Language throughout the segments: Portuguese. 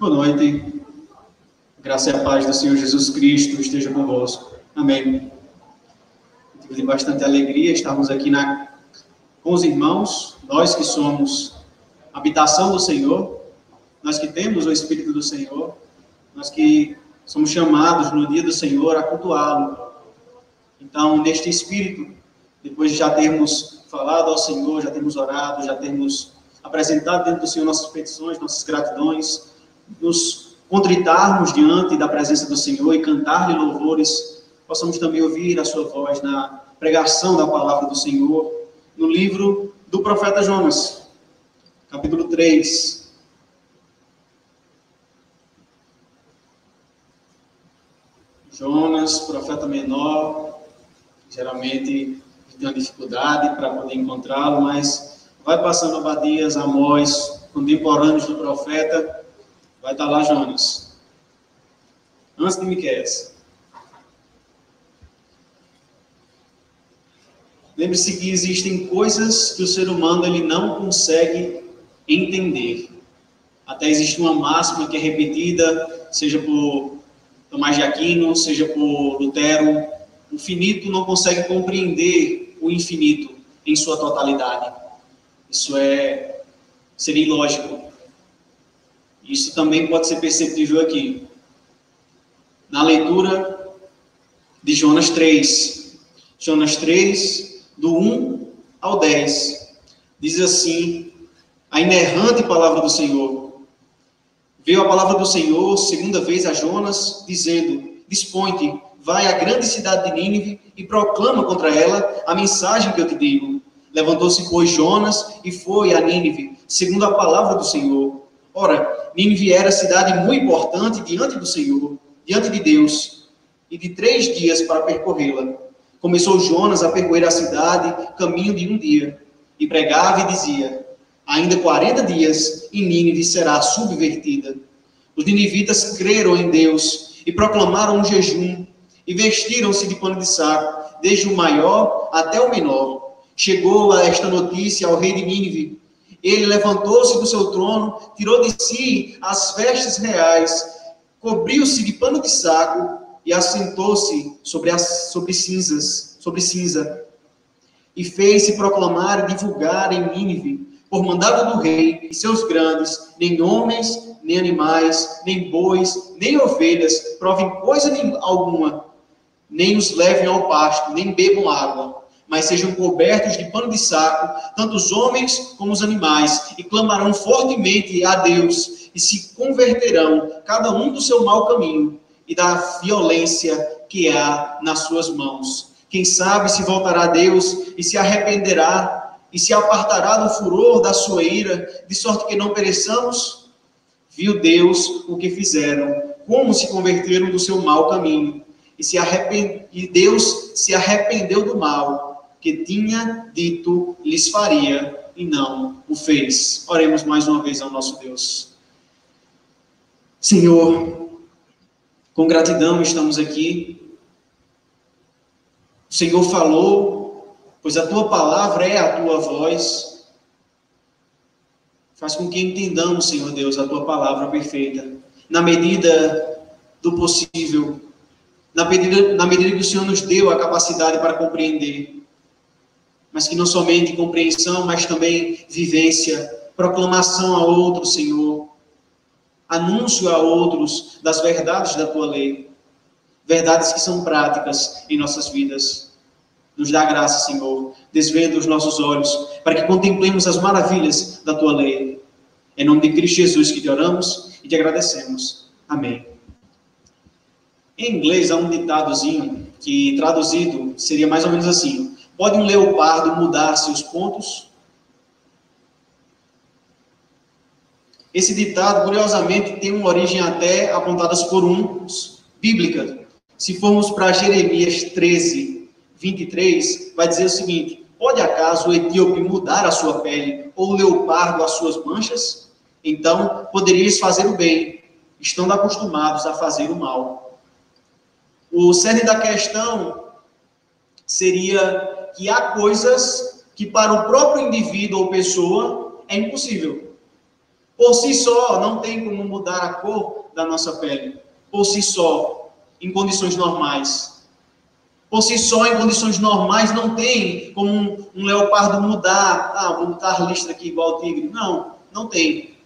Boa noite. Graça e a paz do Senhor Jesus Cristo esteja convosco. Amém. Tive bastante alegria estarmos aqui com os irmãos, nós que somos habitação do Senhor, nós que temos o Espírito do Senhor, nós que somos chamados no dia do Senhor a cultuá-lo. Então, neste Espírito, depois de já termos falado ao Senhor, já termos orado, já termos apresentado diante do Senhor nossas petições, nossas gratidões, nos contritarmos diante da presença do Senhor e cantar-lhe louvores, possamos também ouvir a sua voz na pregação da palavra do Senhor, no livro do profeta Jonas, capítulo 3. Jonas, profeta menor, geralmente tem uma dificuldade para poder encontrá-lo, mas vai passando Obadias, Amós, contemporâneos do profeta, vai estar lá Jonas, antes de Miqueias. Lembre-se que existem coisas que o ser humano ele não consegue entender. Até existe uma máxima que é repetida, seja por Tomás de Aquino, seja por Lutero: o finito não consegue compreender o infinito em sua totalidade. Isso seria ilógico. Isso também pode ser perceptível aqui. Na leitura de Jonas 3. Jonas 3, do 1 ao 10. Diz assim, a inerrante palavra do Senhor. Veio a palavra do Senhor, segunda vez a Jonas, dizendo: dispõe-te, vai à grande cidade de Nínive e proclama contra ela a mensagem que eu te digo. Levantou-se, pois, Jonas e foi a Nínive, segundo a palavra do Senhor. Ora, Nínive era cidade muito importante diante do Senhor, diante de Deus, e de 3 dias para percorrê-la. Começou Jonas a percorrer a cidade, caminho de 1 dia, e pregava e dizia: ainda 40 dias e Nínive será subvertida. Os ninivitas creram em Deus e proclamaram um jejum, e vestiram-se de pano de saco, desde o maior até o menor. Chegou esta notícia ao rei de Nínive. Ele levantou-se do seu trono, tirou de si as vestes reais, cobriu-se de pano de saco e assentou-se sobre cinza. E fez-se proclamar e divulgar em Nínive, por mandado do rei e seus grandes, nem homens, nem animais, nem bois, nem ovelhas, provem coisa alguma, nem os levem ao pasto, nem bebam água, mas sejam cobertos de pano de saco, tanto os homens como os animais, e clamarão fortemente a Deus, e se converterão, cada um do seu mau caminho, e da violência que há nas suas mãos. Quem sabe se voltará a Deus, e se arrependerá, e se apartará do furor da sua ira, de sorte que não pereçamos? Viu Deus o que fizeram, como se converteram do seu mau caminho, e Deus se arrependeu do mal que tinha dito lhes faria, e não o fez. Oremos mais uma vez ao nosso Deus. Senhor, com gratidão estamos aqui. O Senhor falou, pois a tua palavra é a tua voz. Faz com que entendamos, Senhor Deus, a tua palavra perfeita, na medida do possível, na medida que o Senhor nos deu a capacidade para compreender, mas que não somente compreensão, mas também vivência, proclamação a outros, Senhor, anúncio a outros das verdades da tua lei, verdades que são práticas em nossas vidas. Nos dá graça, Senhor, desvenda os nossos olhos, para que contemplemos as maravilhas da tua lei. Em nome de Cristo Jesus que te oramos e te agradecemos. Amém. Em inglês há um ditadozinho que, traduzido, seria mais ou menos assim: pode um leopardo mudar seus pontos? Esse ditado, curiosamente, tem uma origem até apontadas por uns bíblica. Se formos para Jeremias 13, 23, vai dizer o seguinte: pode acaso o etíope mudar a sua pele, ou o leopardo as suas manchas? Então, poderíeis fazer o bem, estando acostumados a fazer o mal. O cerne da questão seria que há coisas que para o próprio indivíduo ou pessoa é impossível. Por si só, não tem como mudar a cor da nossa pele. Por si só, em condições normais. Por si só, em condições normais, não tem como um leopardo mudar. Ah, vou botar listra aqui igual ao tigre. Não, não tem.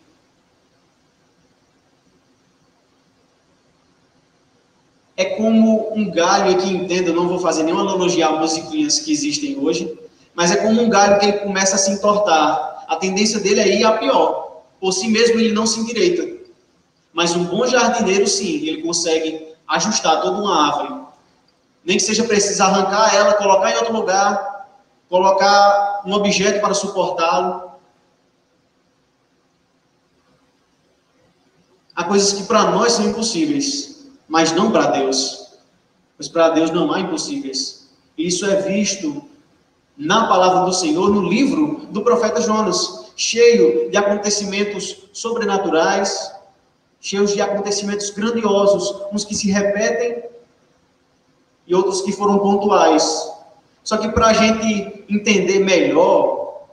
É como um galho, aqui entenda, eu não vou fazer nenhuma analogia a musiquinhas que existem hoje, mas é como um galho que ele começa a se entortar. A tendência dele é ir a pior. Por si mesmo ele não se endireita. Mas um bom jardineiro, sim, ele consegue ajustar toda uma árvore. Nem que seja preciso arrancar ela, colocar em outro lugar, colocar um objeto para suportá-lo. Há coisas que para nós são impossíveis, mas não para Deus. Pois para Deus não há impossíveis. Isso é visto na palavra do Senhor, no livro do profeta Jonas, cheio de acontecimentos sobrenaturais, cheios de acontecimentos grandiosos, uns que se repetem e outros que foram pontuais. Só que para a gente entender melhor,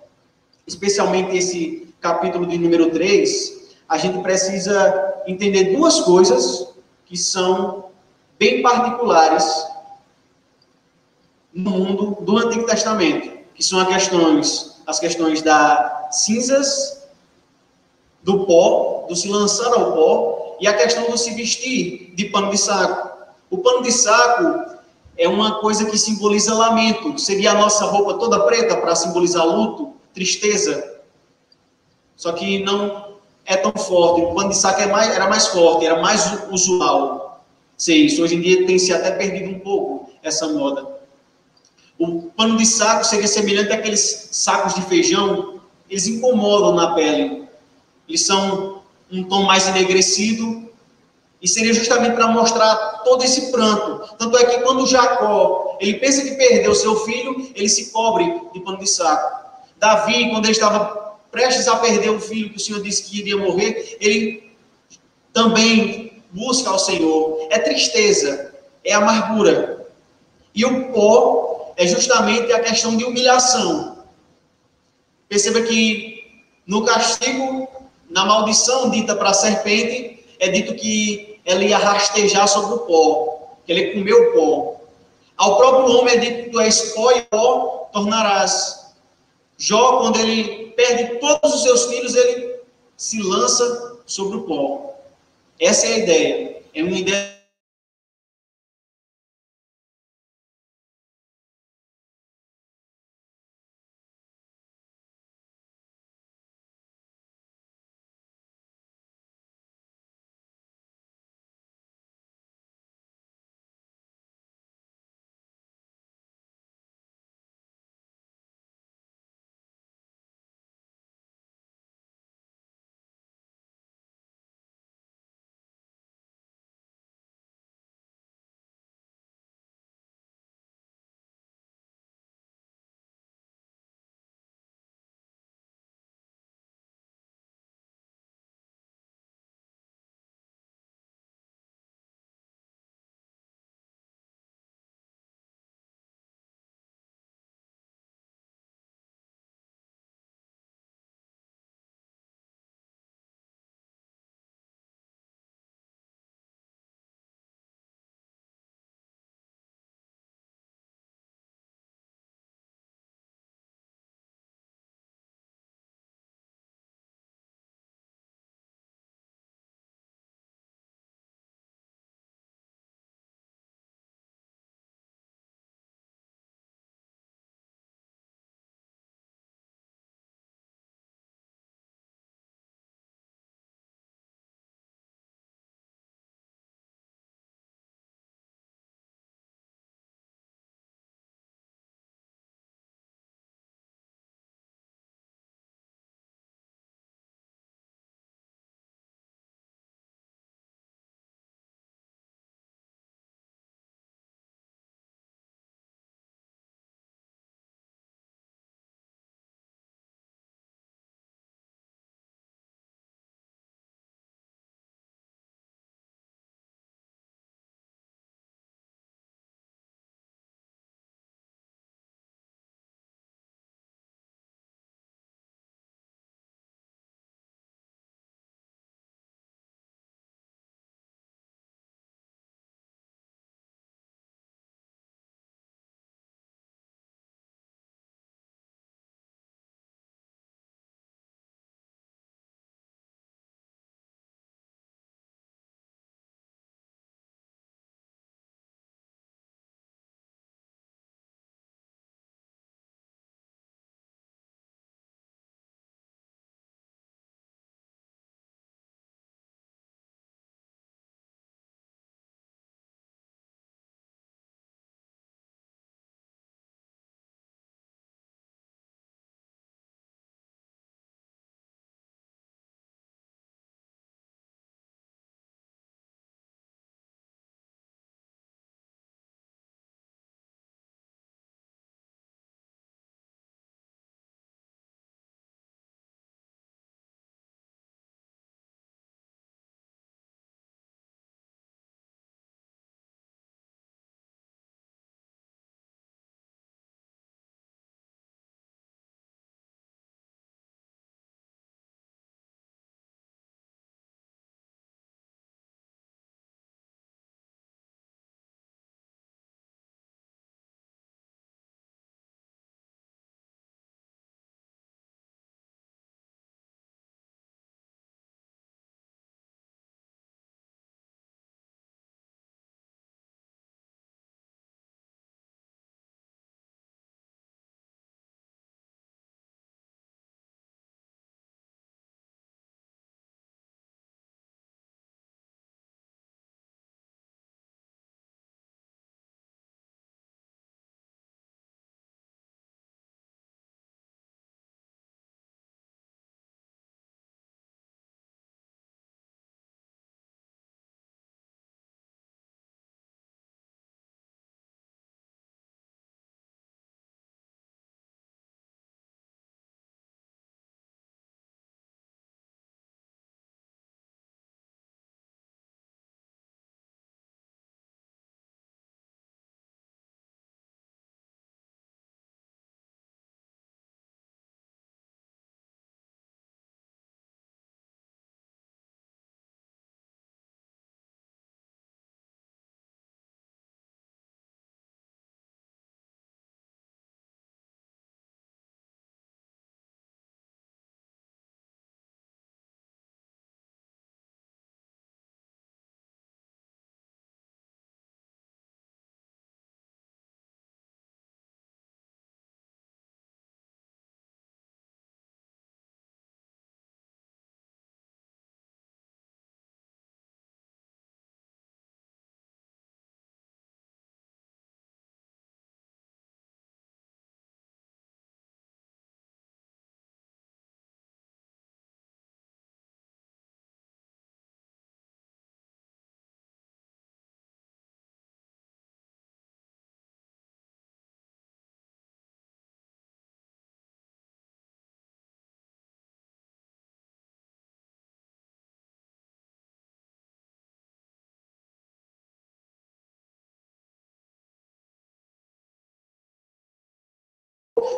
especialmente esse capítulo de número 3, a gente precisa entender duas coisas que são bem particulares no mundo do Antigo Testamento, que são as questões das cinzas, do pó, do se lançar ao pó, e a questão do se vestir de pano de saco. O pano de saco é uma coisa que simboliza lamento. Seria a nossa roupa toda preta para simbolizar luto, tristeza. Só que não é tão forte. O pano de saco era mais forte, era mais usual ser isso. Hoje em dia tem se até perdido um pouco essa moda. O pano de saco seria semelhante àqueles sacos de feijão. Eles incomodam na pele. Eles são um tom mais enegrecido. E seria justamente para mostrar todo esse pranto. Tanto é que quando Jacó, ele pensa que perdeu seu filho, ele se cobre de pano de saco. Davi, quando ele estava prestes a perder o filho que o Senhor disse que iria morrer, ele também busca ao Senhor. É tristeza, é amargura. E o pó é justamente a questão de humilhação. Perceba que no castigo, na maldição dita para a serpente, é dito que ela ia rastejar sobre o pó, que ele ia comer o pó. Ao próprio homem é dito que tu és pó e pó tornarás. Jó, quando ele perde todos os seus filhos, ele se lança sobre o pó. Essa é a ideia. É uma ideia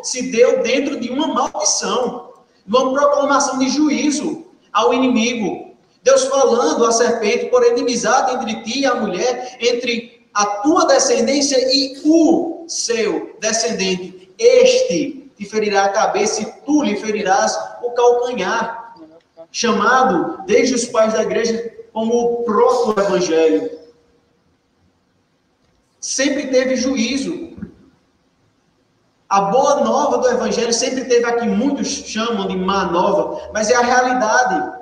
se deu dentro de uma maldição, uma proclamação de juízo ao inimigo. Deus falando à serpente, por inimizade entre ti e a mulher, entre a tua descendência e o seu descendente. Este te ferirá a cabeça e tu lhe ferirás o calcanhar. Chamado, desde os pais da igreja, como o proto-evangelho. Sempre teve juízo. A boa nova do evangelho sempre teve aqui, muitos chamam de má nova, mas é a realidade.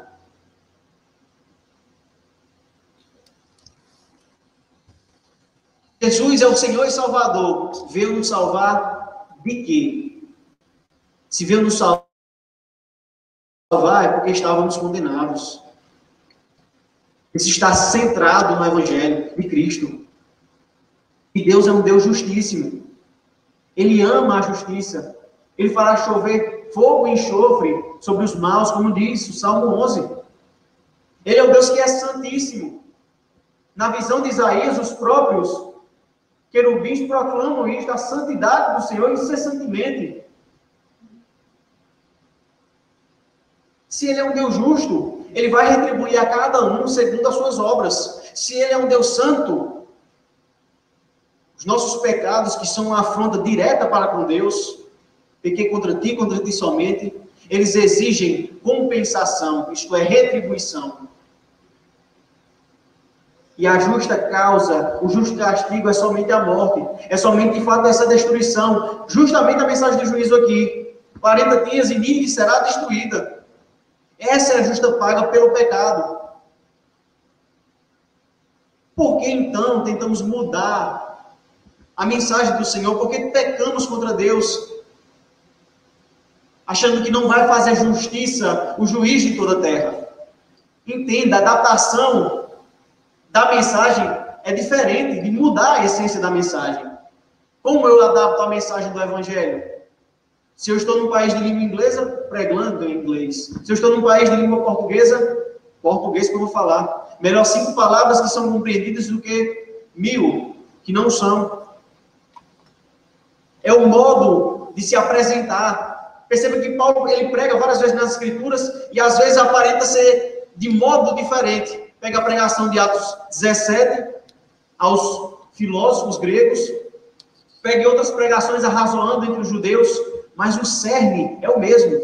Jesus é o Senhor e Salvador. Veio nos salvar de quê? Se veio nos salvar é porque estávamos condenados. Isso está centrado no Evangelho de Cristo. E Deus é um Deus justíssimo. Ele ama a justiça. Ele fará chover fogo e enxofre sobre os maus, como diz o Salmo 11. Ele é o Deus que é santíssimo. Na visão de Isaías, os próprios querubins proclamam isto, a santidade do Senhor incessantemente. Se Ele é um Deus justo, Ele vai retribuir a cada um segundo as suas obras. Se Ele é um Deus santo, os nossos pecados, que são uma afronta direta para com Deus, pequei contra ti somente, eles exigem compensação, isto é, retribuição. E a justa causa, o justo castigo é somente a morte, é somente de fato essa destruição. Justamente a mensagem do juízo aqui: 40 dias e Nínive será destruída. Essa é a justa paga pelo pecado. Por que então tentamos mudar a mensagem do Senhor? Porque pecamos contra Deus, achando que não vai fazer justiça o juiz de toda a terra. Entenda, a adaptação da mensagem é diferente de mudar a essência da mensagem. Como eu adapto a mensagem do Evangelho? Se eu estou num país de língua inglesa, pregando em inglês. Se eu estou num país de língua portuguesa, português que eu vou falar. Melhor 5 palavras que são compreendidas do que 1000 que não são. É o modo de se apresentar. Perceba que Paulo, ele prega várias vezes nas Escrituras e às vezes aparenta ser de modo diferente. Pega a pregação de Atos 17 aos filósofos gregos, pega outras pregações arrazoando entre os judeus, mas o cerne é o mesmo.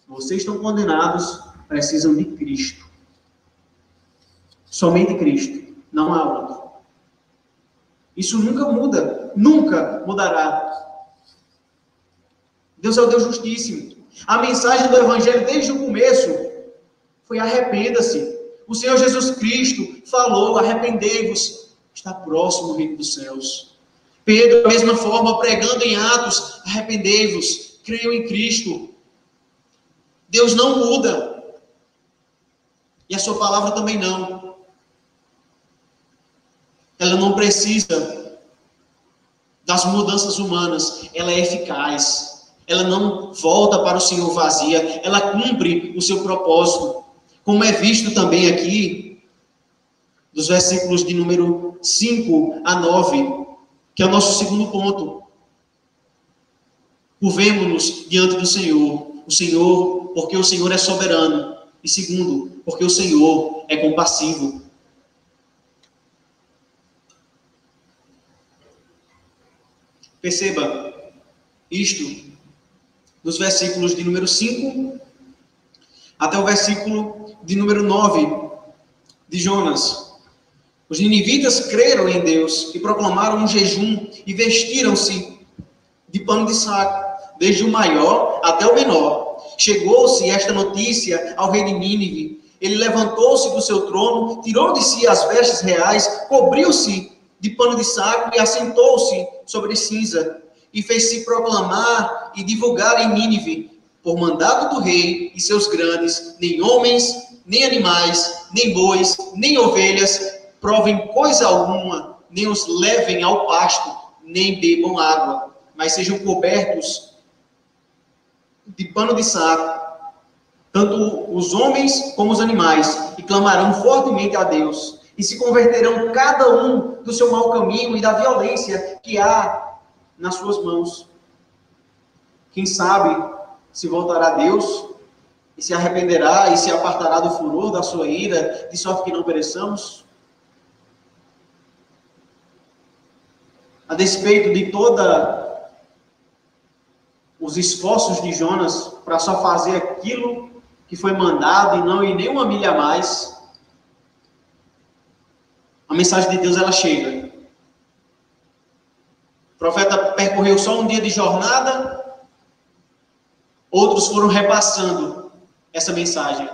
Vocês estão condenados, precisam de Cristo. Somente Cristo, não há outro. Isso nunca muda, nunca mudará. Deus é o Deus justíssimo. A mensagem do Evangelho desde o começo foi: arrependa-se. O Senhor Jesus Cristo falou: arrependei-vos, está próximo o reino dos céus. Pedro, da mesma forma, pregando em Atos: arrependei-vos, creiam em Cristo. Deus não muda. E a sua palavra também não. Ela não precisa das mudanças humanas. Ela é eficaz. Ela não volta para o Senhor vazia. Ela cumpre o seu propósito. Como é visto também aqui, dos versículos de número 5 a 9, que é o nosso segundo ponto. Curvemo-nos diante do Senhor. O Senhor, porque o Senhor é soberano. E segundo, porque o Senhor é compassivo. Perceba isto dos versículos de número 5 até o versículo de número 9 de Jonas. Os ninivitas creram em Deus e proclamaram um jejum e vestiram-se de pano de saco, desde o maior até o menor. Chegou-se esta notícia ao rei de Nínive. Ele levantou-se do seu trono, tirou de si as vestes reais, cobriu-se de pano de saco e assentou-se sobre cinza. E fez-se proclamar e divulgar em Nínive, por mandato do rei e seus grandes: nem homens, nem animais, nem bois, nem ovelhas provem coisa alguma, nem os levem ao pasto, nem bebam água, mas sejam cobertos de pano de saco, tanto os homens como os animais, e clamarão fortemente a Deus, e se converterão cada um do seu mau caminho e da violência que há nas suas mãos. Quem sabe se voltará a Deus e se arrependerá e se apartará do furor da sua ira, de sorte que não pereçamos? A despeito de toda os esforços de Jonas para só fazer aquilo que foi mandado e não ir nem uma milha a mais, a mensagem de Deus ela chega. O profeta percorreu só um dia de jornada, outros foram repassando essa mensagem.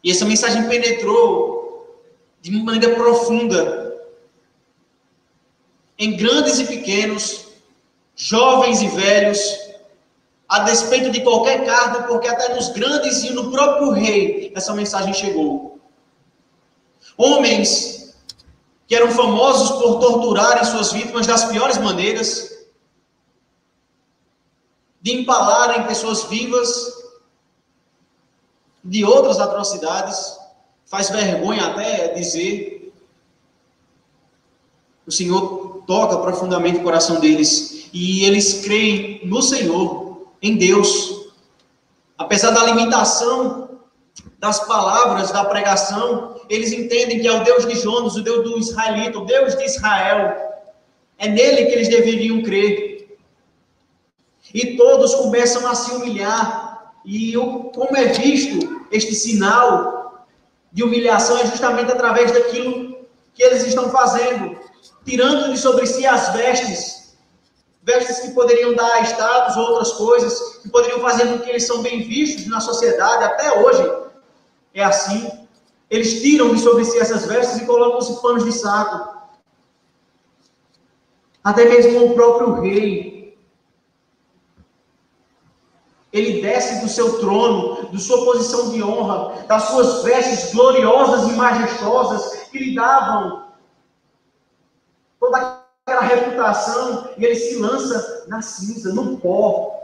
E essa mensagem penetrou de maneira profunda em grandes e pequenos, jovens e velhos, a despeito de qualquer cargo, porque até nos grandes e no próprio rei essa mensagem chegou. Homens que eram famosos por torturarem suas vítimas das piores maneiras, de empalarem pessoas vivas, de outras atrocidades, faz vergonha até dizer. O Senhor toca profundamente o coração deles, e eles creem no Senhor, em Deus. Apesar da limitação das palavras, da pregação, eles entendem que é o Deus de Jonas, o Deus do israelita, o Deus de Israel. É nele que eles deveriam crer. E todos começam a se humilhar. E como é visto este sinal de humilhação é justamente através daquilo que eles estão fazendo, tirando de sobre si as vestes que poderiam dar status ou outras coisas, que poderiam fazer com que eles são bem vistos na sociedade. Até hoje é assim. Eles tiram de sobre si essas vestes e colocam-se panos de saco. Até mesmo o próprio rei, ele desce do seu trono, de sua posição de honra, das suas vestes gloriosas e majestosas que lhe davam toda aquela reputação, e ele se lança na cinza, no pó.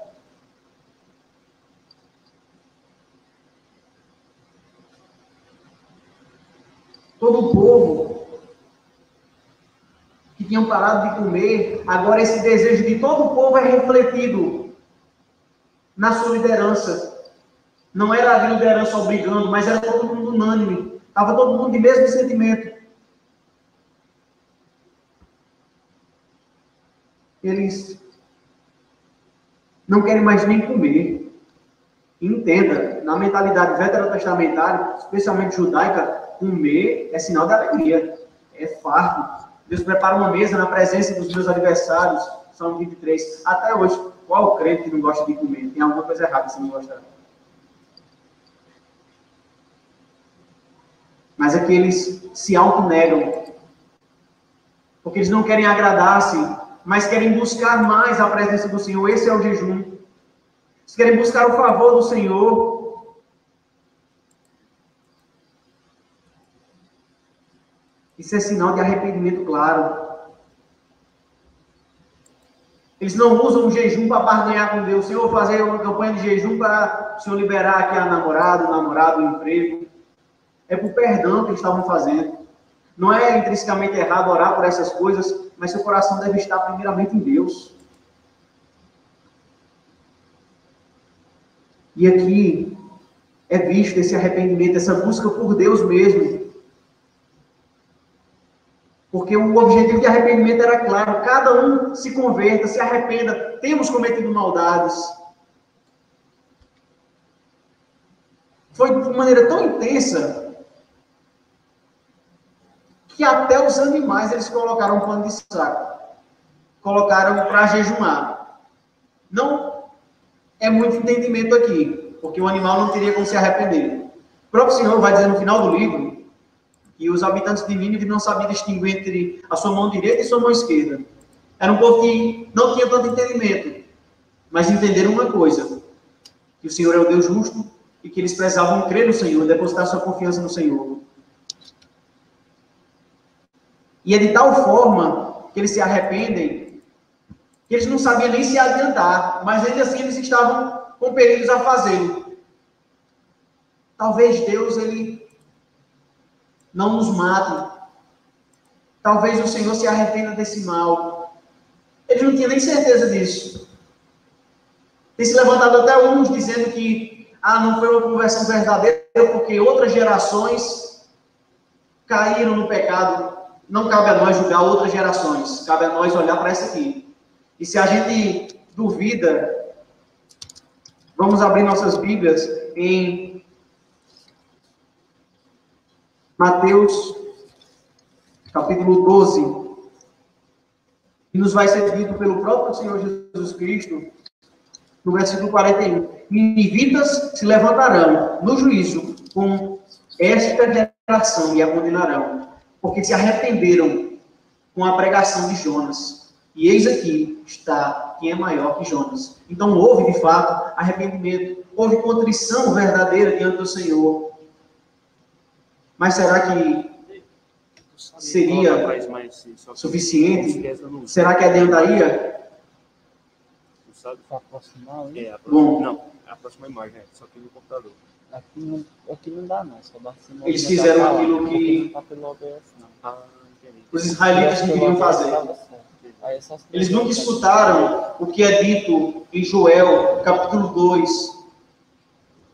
Todo o povo que tinham parado de comer, agora esse desejo de todo o povo é refletido na sua liderança. Não era a liderança obrigando, mas era todo mundo unânime. Estava todo mundo de mesmo sentimento. Eles não querem mais nem comer. Entenda, na mentalidade veterotestamentária, especialmente judaica, comer é sinal de alegria. É farto. Deus prepara uma mesa na presença dos meus adversários. Salmo 23. Até hoje, qual crente que não gosta de comer? Tem alguma coisa errada se não gostar. Mas é que eles se autonegam. Porque eles não querem agradar-se, mas querem buscar mais a presença do Senhor. Esse é o jejum. Eles querem buscar o favor do Senhor. Isso é sinal de arrependimento claro. Eles não usam o jejum para barganhar com Deus. Senhor, vou fazer uma campanha de jejum para o Senhor liberar aqui a namorada, o namorado, o emprego. É por perdão que eles estavam fazendo. Não é intrinsecamente errado orar por essas coisas, mas seu coração deve estar primeiramente em Deus. E aqui é visto esse arrependimento, essa busca por Deus mesmo. Porque o objetivo de arrependimento era claro. Cada um se converta, se arrependa. Temos cometido maldades. Foi de maneira tão intensa que até os animais eles colocaram um pano de saco. Colocaram para jejumar. Não é muito entendimento aqui, porque o animal não teria como se arrepender. O próprio Senhor vai dizer no final do livro que os habitantes de Nínive não sabiam distinguir entre a sua mão direita e sua mão esquerda. Era um povo que não tinha tanto entendimento, mas entenderam uma coisa, que o Senhor é o Deus justo e que eles precisavam crer no Senhor, depositar sua confiança no Senhor. E é de tal forma que eles se arrependem, que eles não sabiam nem se adiantar, mas ainda assim eles estavam compelidos a fazê-lo. Talvez Deus, ele não nos mate. Talvez o Senhor se arrependa desse mal. Eles não tinham nem certeza disso. Tem se levantado até uns dizendo que não foi uma conversão verdadeira porque outras gerações caíram no pecado. Não cabe a nós julgar outras gerações, cabe a nós olhar para essa aqui. E se a gente duvida, vamos abrir nossas Bíblias em Mateus, capítulo 12, e nos vai ser dito pelo próprio Senhor Jesus Cristo, no versículo 41. Ninivitas se levantarão no juízo com esta geração e a condenarão, porque se arrependeram com a pregação de Jonas. E eis aqui está quem é maior que Jonas. Então houve, de fato, arrependimento, houve contrição verdadeira diante do Senhor. Mas será que seria suficiente? Será que adiantaria? Aproximar, Bom, não, é a próxima imagem, só que no computador. Aqui não dá, não. Só dá eles fizeram aquilo que os israelitas não queriam fazer. Eles nunca escutaram o que é dito em Joel, capítulo 2,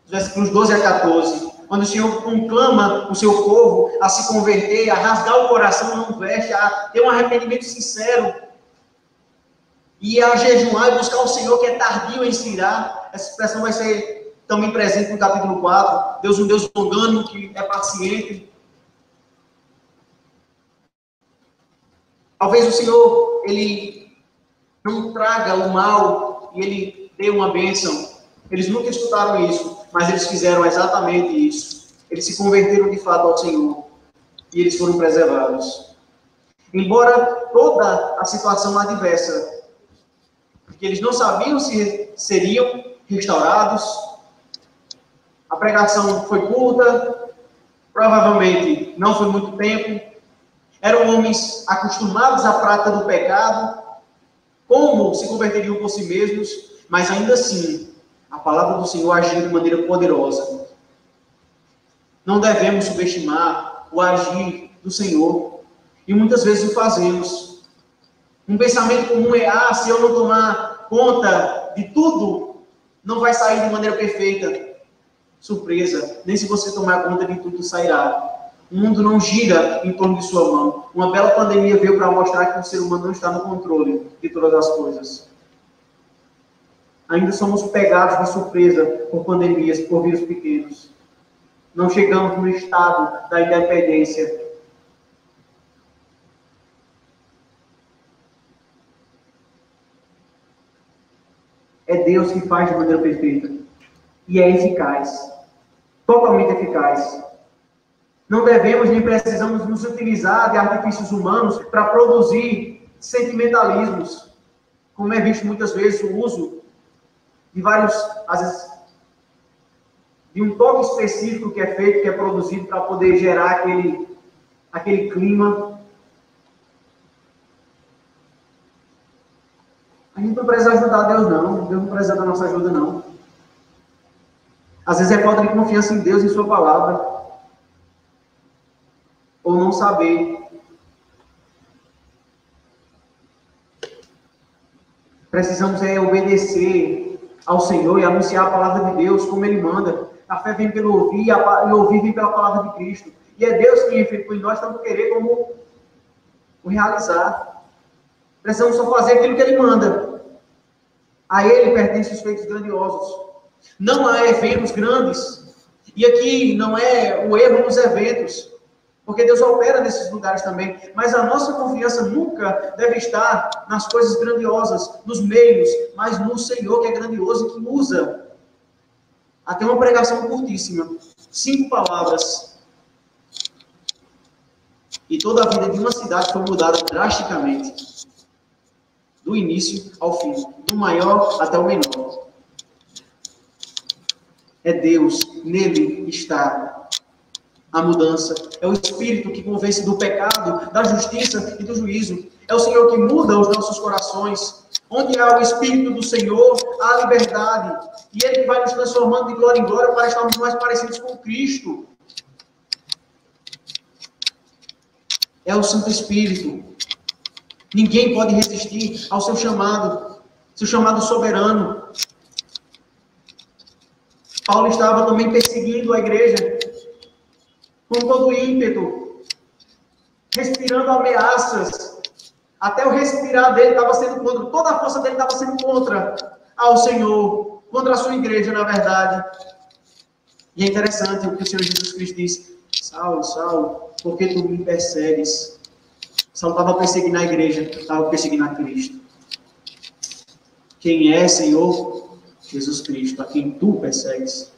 versículos 12 a 14, quando o Senhor conclama o seu povo a se converter, a rasgar o coração, não veste, a ter um arrependimento sincero, e a jejuar e buscar o Senhor que é tardio em se irar. Essa expressão vai ser também presente no capítulo 4. Deus, um Deus longânimo, que é paciente. Talvez o Senhor, ele não traga o mal e ele dê uma bênção. Eles nunca escutaram isso, mas eles fizeram exatamente isso. Eles se converteram de fato ao Senhor e eles foram preservados. Embora toda a situação adversa, porque eles não sabiam se seriam restaurados, a pregação foi curta, provavelmente não foi muito tempo, eram homens acostumados à prática do pecado, como se converteriam por si mesmos, mas ainda assim, a palavra do Senhor agiu de maneira poderosa. Não devemos subestimar o agir do Senhor, e muitas vezes o fazemos. Um pensamento comum é, se eu não tomar conta de tudo, não vai sair de maneira perfeita. Surpresa, nem se você tomar conta de tudo sairá. O mundo não gira em torno de sua mão. Uma bela pandemia veio para mostrar que o ser humano não está no controle de todas as coisas. Ainda somos pegados de surpresa por pandemias, por vírus pequenos. Não chegamos no estado da independência. É Deus que faz de maneira perfeita. E é eficaz. Totalmente eficaz. Não devemos nem precisamos nos utilizar de artifícios humanos para produzir sentimentalismos. Como é visto muitas vezes o uso de vários, às vezes, de um toque específico que é feito, que é produzido para poder gerar aquele clima. A gente não precisa ajudar Deus, não. Deus não precisa da nossa ajuda, não. Às vezes é falta de confiança em Deus e em sua palavra. Ou não saber. Precisamos obedecer ao Senhor e anunciar a palavra de Deus como Ele manda. A fé vem pelo ouvir e o ouvir vem pela palavra de Cristo. E é Deus que efetua em nós tanto querer como o realizar. Precisamos só fazer aquilo que Ele manda. A Ele pertencem os feitos grandiosos. Não há eventos grandes. E aqui não é o erro nos eventos. Porque Deus opera nesses lugares também. Mas a nossa confiança nunca deve estar nas coisas grandiosas, nos meios, mas no Senhor que é grandioso e que usa. Até uma pregação curtíssima. 5 palavras. E toda a vida de uma cidade foi mudada drasticamente. Do início ao fim. Do maior até o menor. É Deus. Nele está a mudança. É o Espírito que convence do pecado, da justiça e do juízo. É o Senhor que muda os nossos corações. Onde há o Espírito do Senhor, há liberdade. E Ele vai nos transformando de glória em glória para estarmos mais parecidos com Cristo. É o Santo Espírito. Ninguém pode resistir ao seu chamado soberano. Paulo estava também perseguindo a igreja com todo o ímpeto, respirando ameaças. Até o respirar dele estava sendo contra, toda a força dele estava sendo contra ao Senhor, contra a sua igreja, na verdade. E é interessante o que o Senhor Jesus Cristo disse: Saulo, Saulo, por que tu me persegues? Saulo estava perseguindo a igreja, estava perseguindo a Cristo. Quem é, Senhor? Jesus Cristo, a quem tu persegues.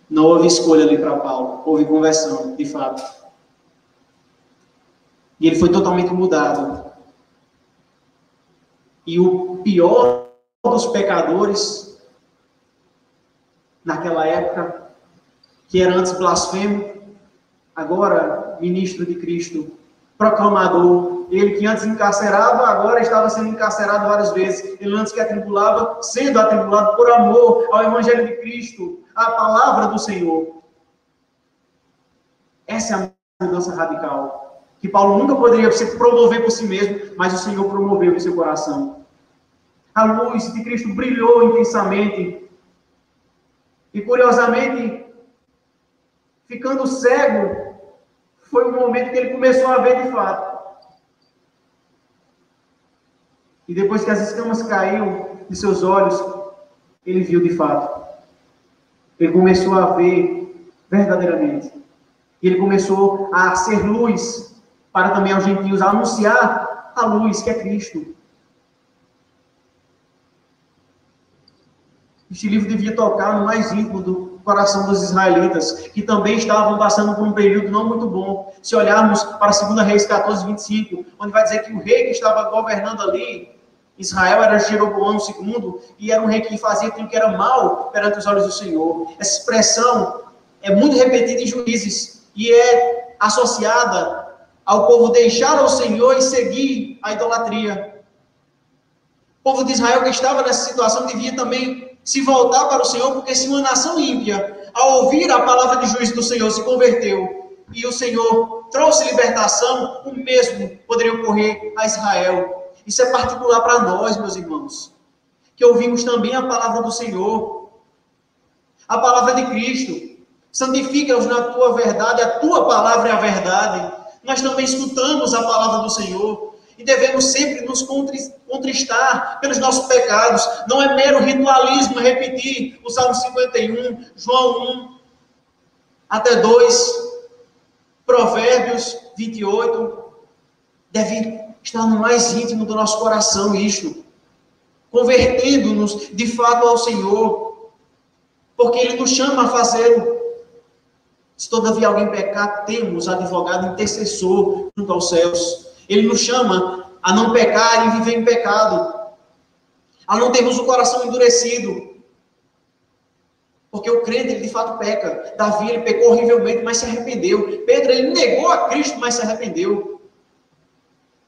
Não houve escolha ali para Paulo, houve conversão, de fato. E ele foi totalmente mudado. E o pior dos pecadores, naquela época, que era antes blasfemo, agora ministro de Cristo, proclamador. Ele que antes encarcerava, agora estava sendo encarcerado várias vezes. Ele antes que atribulava, sendo atribulado por amor ao Evangelho de Cristo, à palavra do Senhor. Essa é a mudança radical, que Paulo nunca poderia se promover por si mesmo, mas o Senhor promoveu em seu coração. A luz de Cristo brilhou intensamente. E curiosamente, ficando cego, foi o momento que ele começou a ver de fato. E depois que as escamas caíram de seus olhos, ele viu de fato. Ele começou a ver verdadeiramente. E ele começou a ser luz para também aos gentios, a anunciar a luz que é Cristo. Este livro devia tocar no mais íntimo do coração dos israelitas, que também estavam passando por um período não muito bom. Se olharmos para 2 Reis 14, 25, onde vai dizer que o rei que estava governando ali, Israel, era Jeroboão II, e era um rei que fazia aquilo que era mal perante os olhos do Senhor. Essa expressão é muito repetida em Juízes, e é associada ao povo deixar o Senhor e seguir a idolatria. O povo de Israel que estava nessa situação devia também se voltar para o Senhor, porque se uma nação ímpia, ao ouvir a palavra de juízo do Senhor, se converteu, e o Senhor trouxe libertação, o mesmo poderia ocorrer a Israel. Isso é particular para nós, meus irmãos, que ouvimos também a palavra do Senhor, a palavra de Cristo. Santifica-os na tua verdade, a tua palavra é a verdade. Nós também escutamos a palavra do Senhor e devemos sempre nos contristar pelos nossos pecados. Não é mero ritualismo repetir o Salmo 51, João 1, até 2, Provérbios 28. Deve estar no mais íntimo do nosso coração isto, convertendo-nos de fato ao Senhor, porque Ele nos chama a fazê-lo. Se todavia alguém pecar, temos advogado intercessor junto aos céus. Ele nos chama a não pecar e viver em pecado, a não termos o coração endurecido, porque o crente, ele de fato peca. Davi, ele pecou horrivelmente, mas se arrependeu. Pedro, ele negou a Cristo, mas se arrependeu.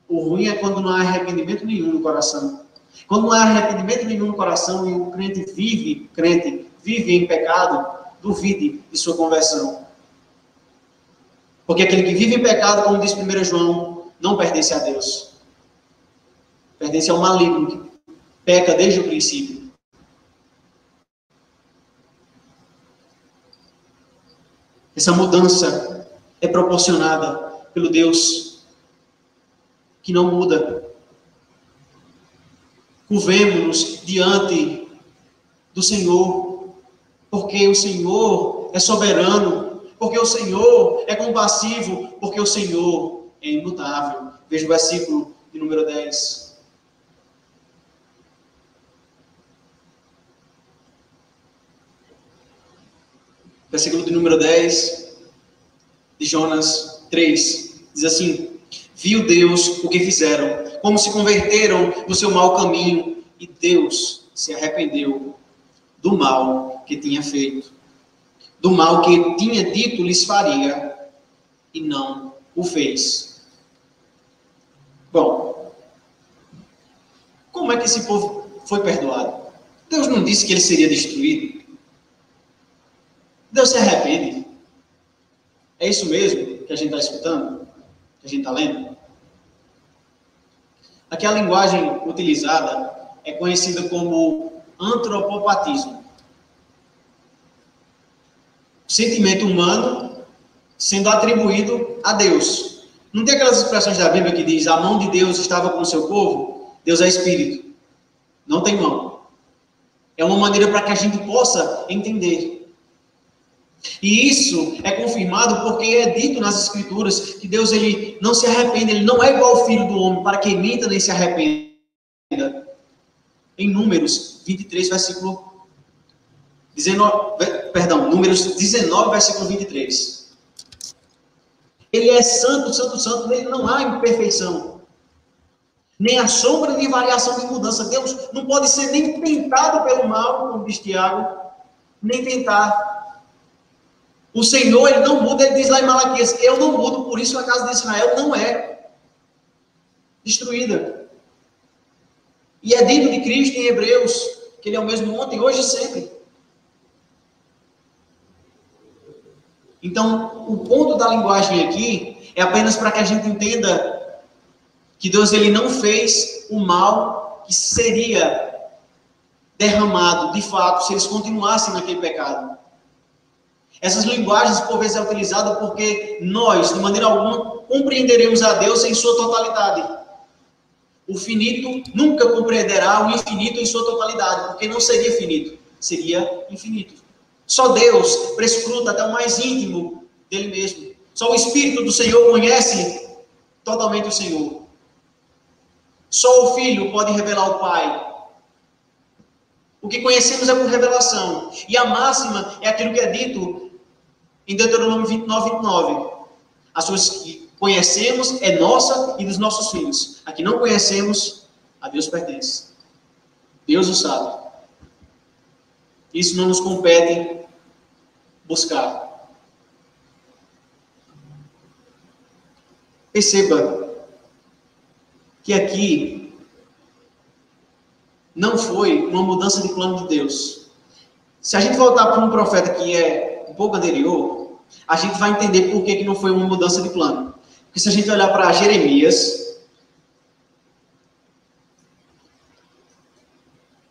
O ruim é quando não há arrependimento nenhum no coração. Quando não há arrependimento nenhum no coração e o crente vive em pecado, duvide de sua conversão. Porque aquele que vive em pecado, como diz 1 João, não pertence a Deus. Pertence ao maligno, que peca desde o princípio. Essa mudança é proporcionada pelo Deus que não muda. Curvemo-nos diante do Senhor, porque o Senhor é soberano, porque o Senhor é compassivo, porque o Senhor é imutável. Veja o versículo de número 10. Versículo de número 10 de Jonas 3. Diz assim: viu Deus o que fizeram, como se converteram do seu mau caminho, e Deus se arrependeu do mal que tinha feito, do mal que tinha dito lhes faria, e não o fez. Bom, como é que esse povo foi perdoado? Deus não disse que ele seria destruído? Deus se arrepende? É isso mesmo que a gente está escutando? Que a gente está lendo? Aqui a linguagem utilizada é conhecida como antropopatismo. O sentimento humano sendo atribuído a Deus. Não tem aquelas expressões da Bíblia que diz: a mão de Deus estava com o seu povo? Deus é espírito. Não tem mão. É uma maneira para que a gente possa entender. E isso é confirmado porque é dito nas Escrituras que Deus ele não se arrepende, ele não é igual ao filho do homem para que minta nem se arrependa. Em Números 23, versículo 19, Números 19, versículo 23. Ele é santo, santo, santo, nele não há imperfeição. Nem a sombra de variação de mudança. Deus não pode ser nem tentado pelo mal, como diz Tiago, nem tentar. O Senhor, ele não muda, ele diz lá em Malaquias: eu não mudo, por isso a casa de Israel não é destruída. E é dito de Cristo em Hebreus, que ele é o mesmo ontem, hoje e sempre. Então, o ponto da linguagem aqui é apenas para que a gente entenda que Deus ele não fez o mal que seria derramado, de fato, se eles continuassem naquele pecado. Essas linguagens, por vezes, é utilizada porque nós, de maneira alguma, compreenderemos a Deus em sua totalidade. O finito nunca compreenderá o infinito em sua totalidade, porque não seria finito, seria infinito. Só Deus prescruta até o mais íntimo dele mesmo. Só o Espírito do Senhor conhece totalmente o Senhor. Só o Filho pode revelar o Pai. O que conhecemos é por revelação. E a máxima é aquilo que é dito em Deuteronômio 29, 29. As coisas que conhecemos é nossa e dos nossos filhos. A que não conhecemos, a Deus pertence. Deus o sabe. Isso não nos compete buscar. Perceba que aqui não foi uma mudança de plano de Deus. Se a gente voltar para um profeta que é um pouco anterior, a gente vai entender por que não foi uma mudança de plano. Porque se a gente olhar para Jeremias,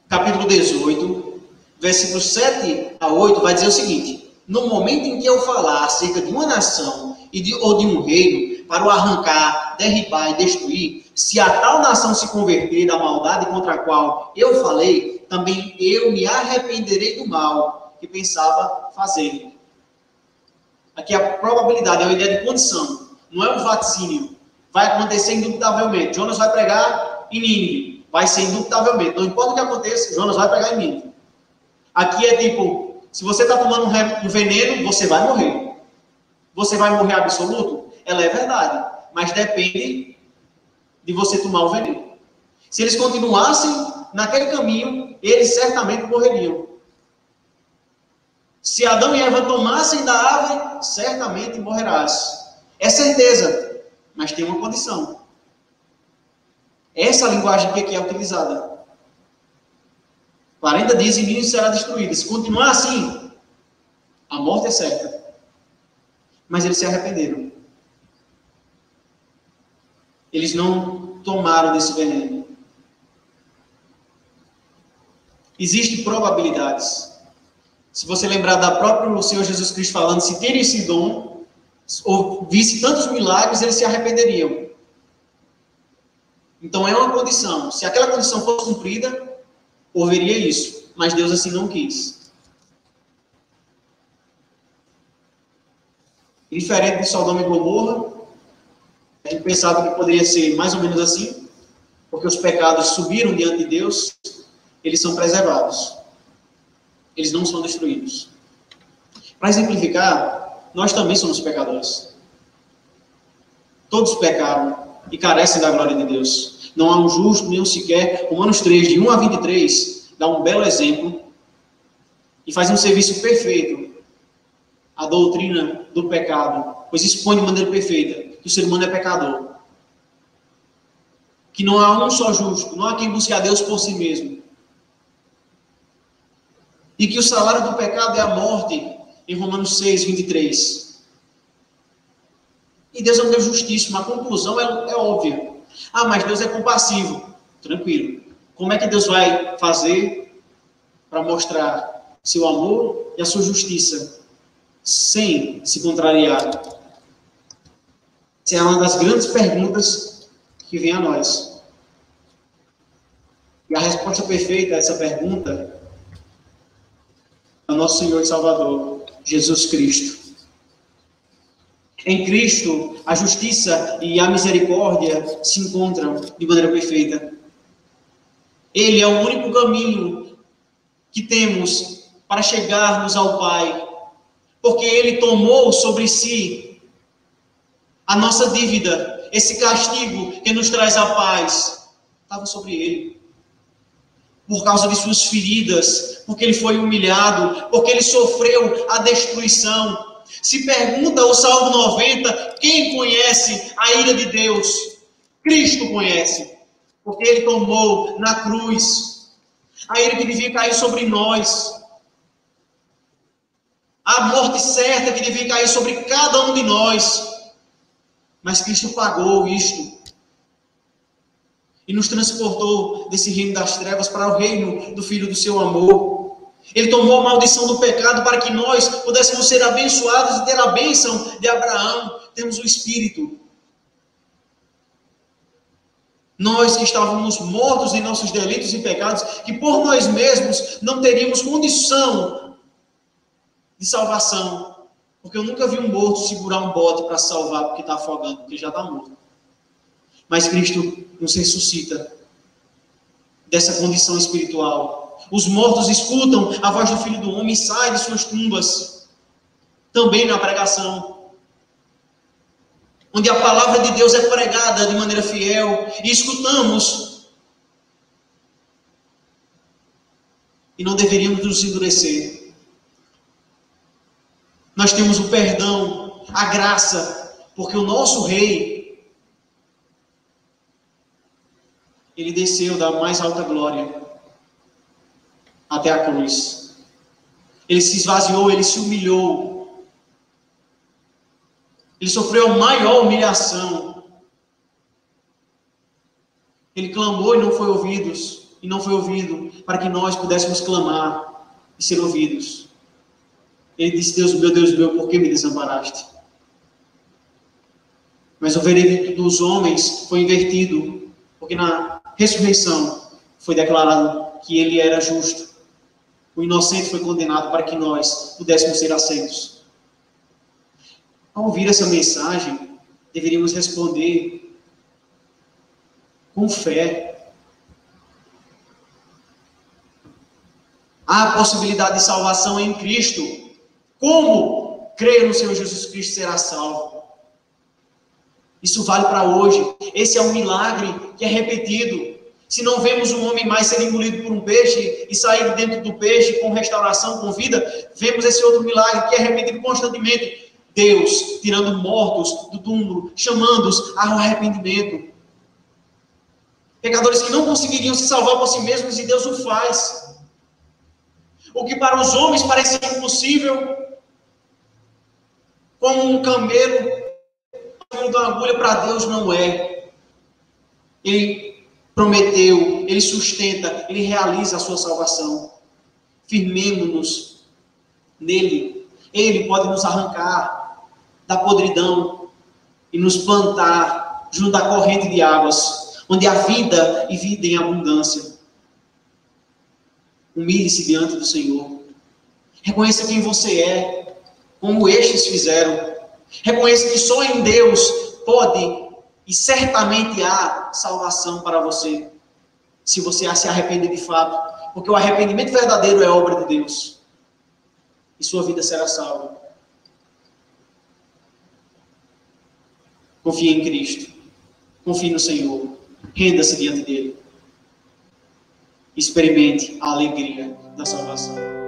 capítulo 18, versículos 7 a 8, vai dizer o seguinte: no momento em que eu falar acerca de uma nação ou de um reino, para o arrancar, derribar e destruir, se a tal nação se converter da maldade contra a qual eu falei, também eu me arrependerei do mal que pensava fazer. Aqui a probabilidade é uma ideia de condição, não é um vaticínio. Vai acontecer indubitavelmente. Jonas vai pregar em Nínive, vai ser indubitavelmente. Não importa o que aconteça, Jonas vai pregar em Nínive. Aqui é tipo, se você está tomando um veneno, você vai morrer. Você vai morrer absoluto? Ela é verdade, mas depende de você tomar o veneno. Se eles continuassem naquele caminho, eles certamente morreriam. Se Adão e Eva tomassem da árvore, certamente morrerás. É certeza, mas tem uma condição. Essa linguagem que aqui é utilizada. 40 dias e Nínive será destruída. Se continuar assim, a morte é certa. Mas eles se arrependeram. Eles não tomaram desse veneno. Existem probabilidades. Se você lembrar da própria Senhor Jesus Cristo falando, se terem esse dom, ou visse tantos milagres, eles se arrependeriam. Então é uma condição. Se aquela condição fosse cumprida, haveria isso. Mas Deus assim não quis. Diferente de Sodoma e Gomorra, a gente pensava que poderia ser mais ou menos assim, porque os pecados subiram diante de Deus, eles são preservados. Eles não são destruídos. Para exemplificar, nós também somos pecadores. Todos pecaram e carecem da glória de Deus. Não há um justo, nem um sequer. Romanos 3, de 1 a 23, dá um belo exemplo e faz um serviço perfeito à doutrina do pecado, pois expõe de maneira perfeita que o ser humano é pecador. Que não há um só justo, não há quem busque a Deus por si mesmo. E que o salário do pecado é a morte, em Romanos 6, 23. E Deus é um Deus justíssimo. A conclusão é óbvia. Ah, mas Deus é compassivo. Tranquilo. Como é que Deus vai fazer para mostrar seu amor e a sua justiça sem se contrariar? Essa é uma das grandes perguntas que vem a nós. E a resposta perfeita a essa pergunta é o nosso Senhor e Salvador, Jesus Cristo. Em Cristo, a justiça e a misericórdia se encontram de maneira perfeita. Ele é o único caminho que temos para chegarmos ao Pai, porque Ele tomou sobre si a nossa dívida, esse castigo que nos traz a paz, estava sobre Ele. Por causa de suas feridas, porque Ele foi humilhado, porque Ele sofreu a destruição. Se pergunta o Salmo 90, quem conhece a ira de Deus? Cristo conhece, porque Ele tomou na cruz a ira que devia cair sobre nós, a morte certa que devia cair sobre cada um de nós, mas Cristo pagou isto e nos transportou desse reino das trevas para o reino do Filho do seu amor. Ele tomou a maldição do pecado para que nós pudéssemos ser abençoados e ter a bênção de Abraão. Temos o Espírito. Nós que estávamos mortos em nossos delitos e pecados, que por nós mesmos não teríamos condição de salvação. Porque eu nunca vi um morto segurar um bote para salvar porque está afogando, porque já está morto. Mas Cristo nos ressuscita dessa condição espiritual. Os mortos escutam a voz do Filho do Homem e saem de suas tumbas. Também na pregação, onde a palavra de Deus é pregada de maneira fiel e escutamos, e não deveríamos nos endurecer. Nós temos o perdão, a graça, porque o nosso Rei, Ele desceu da mais alta glória até a cruz. Ele se esvaziou, Ele se humilhou. Ele sofreu a maior humilhação. Ele clamou e não foi ouvido, para que nós pudéssemos clamar e ser ouvidos. Ele disse: Deus meu, por que me desamparaste? Mas o veredito dos homens foi invertido, porque na ressurreição foi declarado que Ele era justo. O inocente foi condenado para que nós pudéssemos ser aceitos. Ao ouvir essa mensagem, deveríamos responder com fé. Há a possibilidade de salvação em Cristo. Como crer no Senhor Jesus Cristo será salvo? Isso vale para hoje. Esse é um milagre que é repetido. Se não vemos um homem mais ser engolido por um peixe e sair de dentro do peixe com restauração, com vida, vemos esse outro milagre que é repetido constantemente. Deus tirando mortos do túmulo, chamando-os ao arrependimento. Pecadores que não conseguiriam se salvar por si mesmos, e Deus o faz. O que para os homens parecia impossível, como um camelo de uma agulha, para Deus não é. Ele prometeu, Ele sustenta, Ele realiza a sua salvação. Firmemo-nos nele. Ele pode nos arrancar da podridão e nos plantar junto à corrente de águas, onde há vida e vida em abundância. Humilhe-se diante do Senhor. Reconheça quem você é, como estes fizeram. Reconheça que só em Deus pode e certamente há salvação para você, se você se arrepender de fato, porque o arrependimento verdadeiro é obra de Deus, e sua vida será salva. Confie em Cristo, confie no Senhor, renda-se diante dele, experimente a alegria da salvação.